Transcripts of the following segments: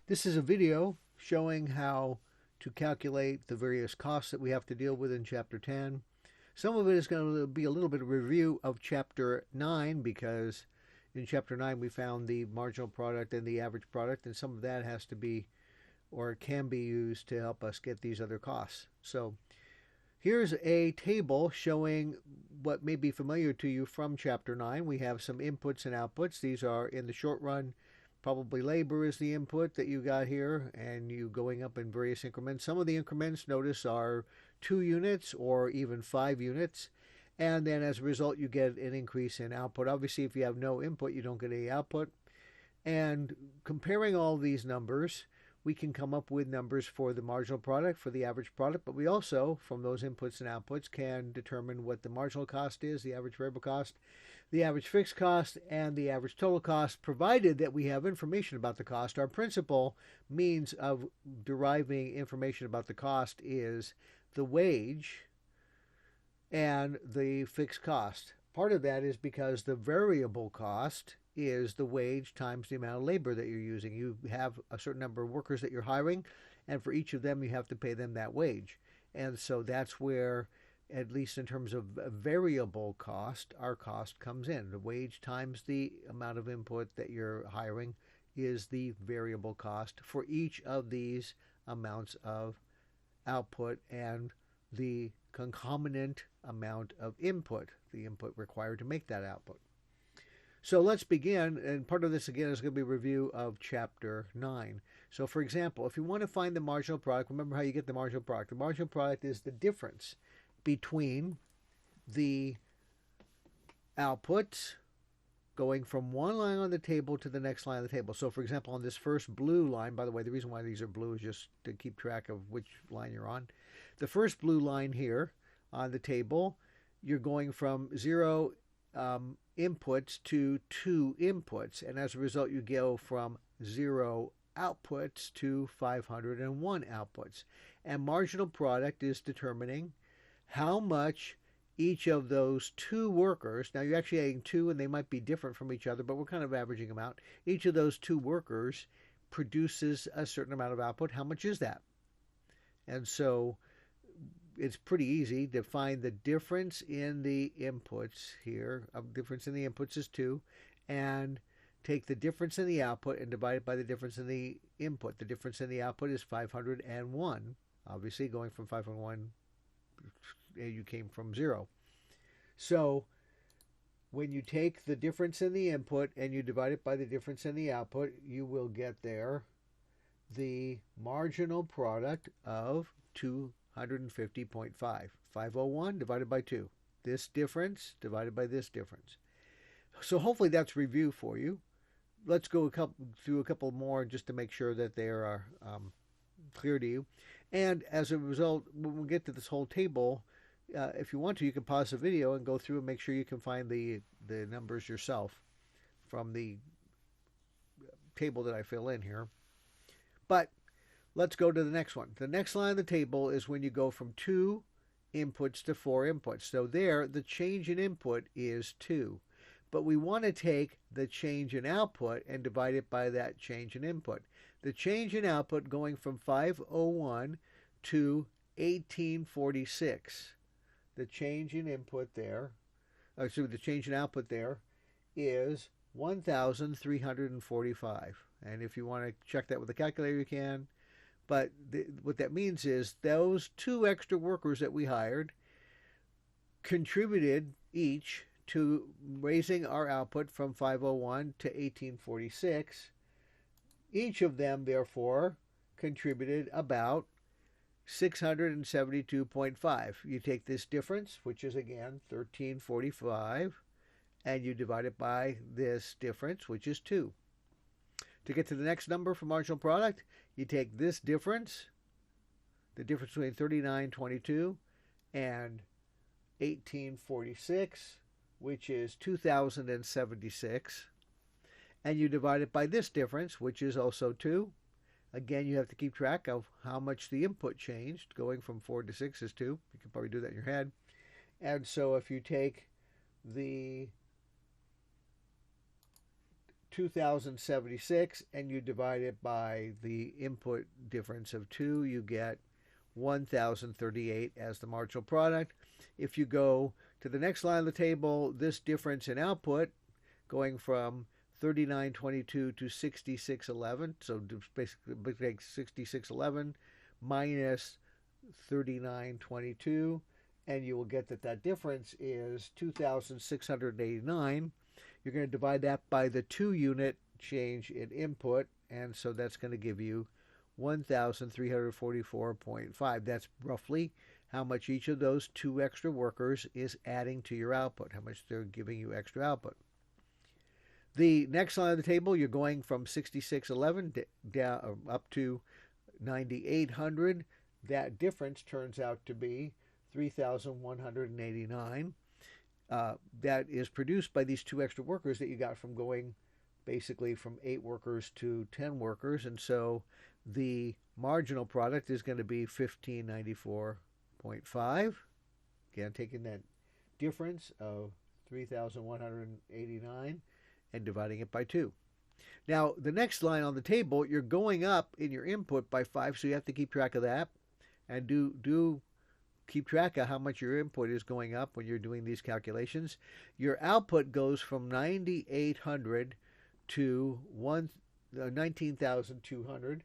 This is a video showing how to calculate the various costs that we have to deal with in Chapter 10. Some of it is going to be a little bit of review of Chapter 9 because in Chapter 9 we found the marginal product and the average product, and some of that has to be or can be used to help us get these other costs. So here's a table showing what may be familiar to you from Chapter 9. We have some inputs and outputs. These are in the short run. Probably labor is the input that you got here, and you going up in various increments. Some of the increments, notice, are 2 units or even 5 units. And then as a result, you get an increase in output. Obviously, if you have no input, you don't get any output. And comparing all these numbers, we can come up with numbers for the marginal product, for the average product, but we also, from those inputs and outputs, can determine what the marginal cost is, the average variable cost, the average fixed cost, and the average total cost, provided that we have information about the cost. Our principal means of deriving information about the cost is the wage and the fixed cost. Part of that is because the variable cost is the wage times the amount of labor that you're using. You have a certain number of workers that you're hiring, and for each of them you have to pay them that wage. And so that's where, at least in terms of variable cost, our cost comes in. The wage times the amount of input that you're hiring is the variable cost for each of these amounts of output and the concomitant amount of input, the input required to make that output. So let's begin, and part of this again is going to be a review of Chapter 9. So for example, if you want to find the marginal product, remember how you get the marginal product. The marginal product is the difference between the outputs going from one line on the table to the next line on the table. So for example, on this first blue line, by the way, the reason why these are blue is just to keep track of which line you're on. The first blue line here on the table, you're going from 0 inputs to 2 inputs, and as a result you go from 0 outputs to 501 outputs. And marginal product is determining how much each of those 2 workers, now you're actually adding 2 and they might be different from each other, but we're kind of averaging them out. Each of those 2 workers produces a certain amount of output. How much is that? And so it's pretty easy to find the difference in the inputs here. Difference in the inputs is 2, and take the difference in the output and divide it by the difference in the input. The difference in the output is 501. Obviously, going from 501, you came from 0. So when you take the difference in the input and you divide it by the difference in the output, you will get there the marginal product of 250.5. 501 divided by 2. This difference divided by this difference. So hopefully that's review for you. Let's go through a couple more just to make sure that they are clear to you. And as a result, when we get to this whole table, if you want to, you can pause the video and go through and make sure you can find the numbers yourself from the table that I fill in here. But let's go to the next one. The next line of the table is when you go from 2 inputs to 4 inputs. So there, the change in input is 2. But we want to take the change in output and divide it by that change in input. The change in output going from 501 to 1846. The change in input there, the change in output there is 1,345. And if you want to check that with a calculator, you can. But what that means is those 2 extra workers that we hired contributed each to raising our output from 501 to 1846. Each of them, therefore, contributed about 672.5. You take this difference, which is again 1345, and you divide it by this difference, which is 2. To get to the next number for marginal product, you take this difference, the difference between 3922 and 1846, which is 2076, and you divide it by this difference, which is also 2. Again, you have to keep track of how much the input changed. Going from 4 to 6 is 2. You can probably do that in your head. And so if you take the 2,076, and you divide it by the input difference of 2, you get 1,038 as the marginal product. If you go to the next line of the table, this difference in output going from 3922 to 6611, so basically take 6611 minus 3922, and you will get that difference is 2,689. You're going to divide that by the 2-unit change in input, and so that's going to give you 1,344.5. That's roughly how much each of those 2 extra workers is adding to your output, how much they're giving you extra output. The next line of the table, you're going from 6611 down up to 9,800. That difference turns out to be 3,189. That is produced by these 2 extra workers that you got from going basically from 8 workers to 10 workers. And so the marginal product is going to be 1594.5. Again, taking that difference of 3,189 and dividing it by 2. Now, the next line on the table, you're going up in your input by 5, so you have to keep track of that. And do keep track of how much your input is going up when you're doing these calculations. Your output goes from 9,800 to 19,200.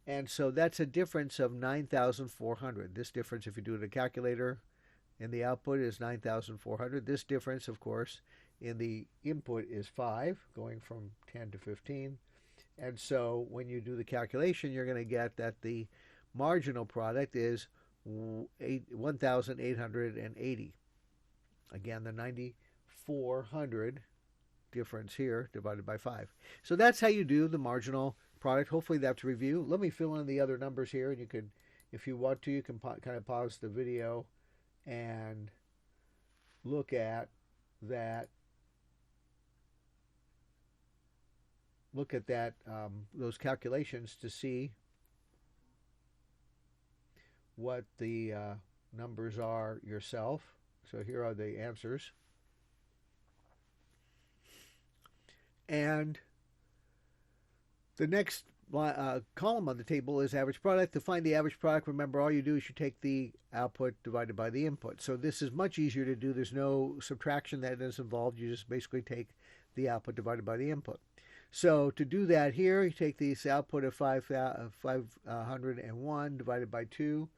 And so that's a difference of 9,400. This difference, if you do it in a calculator, in the output is 9,400. This difference, of course, in the input is 5, going from 10 to 15. And so when you do the calculation, you're going to get that the marginal product is 1,880. Again, the 9,400 difference here divided by 5. So that's how you do the marginal product. Hopefully that's a review. Let me fill in the other numbers here, and you could, if you want to, you can kind of pause the video and look at that. Those calculations to see what the numbers are yourself. So here are the answers. And the next column on the table is average product. To find the average product, remember, all you do is you take the output divided by the input. So this is much easier to do. There's no subtraction that is involved. You just basically take the output divided by the input. So to do that here, you take this output of 501 divided by 2,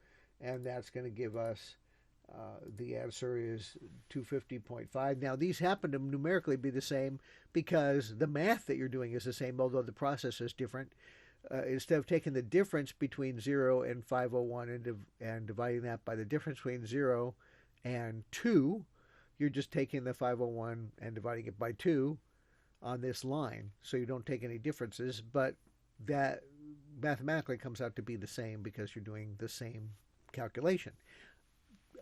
and that's going to give us, the answer is 250.5. Now, these happen to numerically be the same because the math that you're doing is the same, although the process is different. Instead of taking the difference between 0 and 501 and dividing that by the difference between 0 and 2, you're just taking the 501 and dividing it by 2 on this line, so you don't take any differences, but that mathematically comes out to be the same because you're doing the same calculation.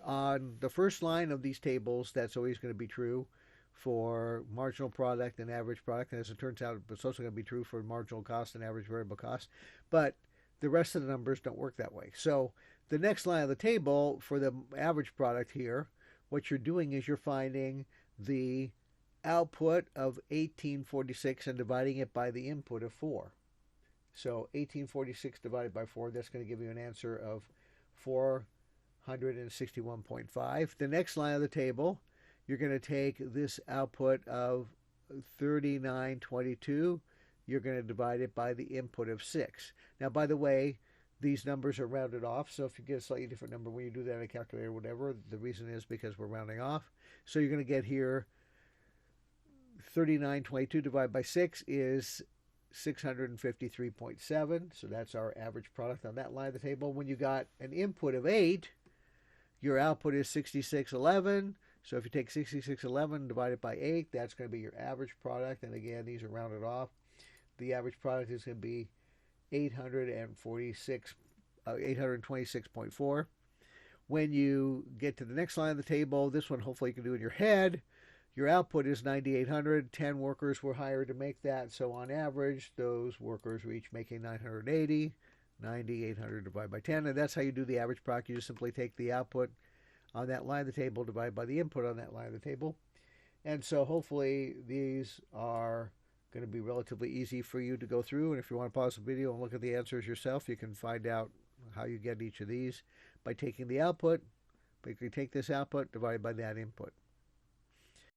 On the first line of these tables, that's always going to be true for marginal product and average product, and as it turns out, it's also going to be true for marginal cost and average variable cost, but the rest of the numbers don't work that way. So the next line of the table for the average product here, what you're doing is you're finding the output of 1846 and dividing it by the input of 4. So 1846 divided by 4, that's going to give you an answer of 461.5. The next line of the table, you're going to take this output of 3922, you're going to divide it by the input of 6. Now, by the way, these numbers are rounded off, so if you get a slightly different number when you do that in a calculator or whatever, the reason is because we're rounding off. So you're going to get here 3922 divided by 6 is 653.7. So that's our average product on that line of the table. When you got an input of 8, your output is 6611. So if you take 6611 divided by 8, that's going to be your average product. And again, these are rounded off. The average product is going to be 826.4. When you get to the next line of the table, this one hopefully you can do in your head. Your output is 9,800. 10 workers were hired to make that. So on average, those workers were each making 980. 9,800 divided by 10. And that's how you do the average product. You just simply take the output on that line of the table divided by the input on that line of the table. And so hopefully these are going to be relatively easy for you to go through. And if you want to pause the video and look at the answers yourself, you can find out how you get each of these by taking the output. But you can take this output divided by that input.